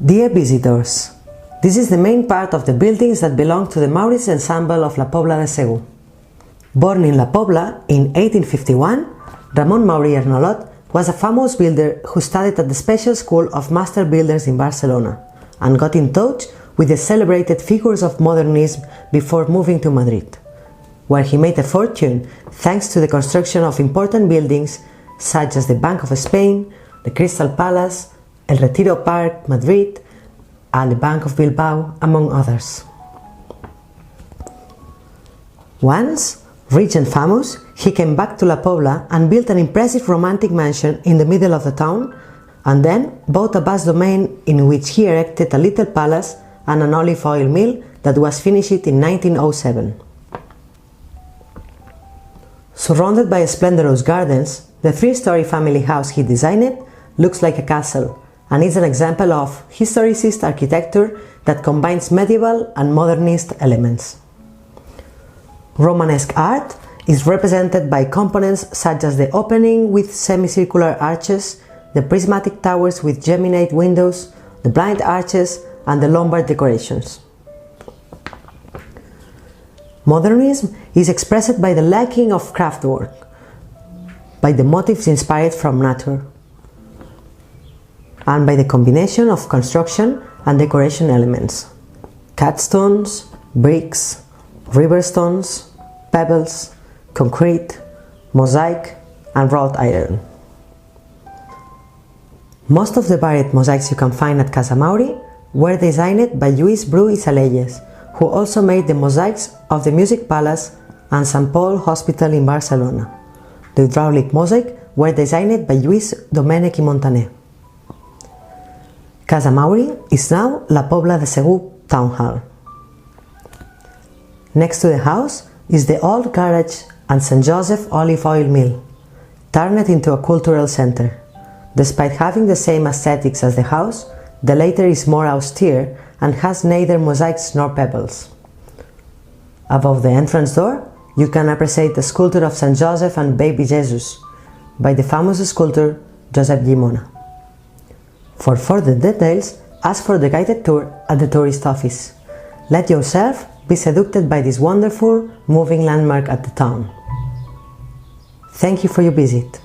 Dear visitors, this is the main part of the buildings that belong to the Mauri's ensemble of La Pobla de Segur. Born in La Pobla in 1851, Ramon Mauri Ernolot was a famous builder who studied at the Special School of Master Builders in Barcelona and got in touch with the celebrated figures of Modernism before moving to Madrid, where he made a fortune thanks to the construction of important buildings such as the Bank of Spain, the Crystal Palace, El Retiro Park, Madrid, and the Bank of Bilbao, among others. Once, rich and famous, he came back to La Pobla and built an impressive romantic mansion in the middle of the town, and then bought a vast domain in which he erected a little palace and an olive oil mill that was finished in 1907. Surrounded by splendorous gardens, the three-story family house he designed looks like a castle and is an example of historicist architecture that combines medieval and modernist elements. Romanesque art is represented by components such as the opening with semicircular arches, the prismatic towers with geminate windows, the blind arches, and the Lombard decorations. Modernism is expressed by the lacking of craftwork, by the motifs inspired from nature, and by the combination of construction and decoration elements: cut stones, bricks, river stones, pebbles, concrete, mosaic, and wrought iron. Most of the varied mosaics you can find at Casa Mauri were designed by J.LLBru, who also made the mosaics of the Music Palace and St. Paul Hospital in Barcelona. The hydraulic mosaic were designed by Domenech and Montaner. Casa Mauri is now La Pobla de Segur Town Hall. Next to the house is the old garage and St. Joseph olive oil mill, turned into a cultural center. Despite having the same aesthetics as the house, the latter is more austere and has neither mosaics nor pebbles. Above the entrance door, you can appreciate the sculpture of St. Joseph and Baby Jesus by the famous sculptor J.LLimona. For further details, ask for the guided tour at the tourist office. Let yourself be seduced by this wonderful, moving landmark at the town. Thank you for your visit.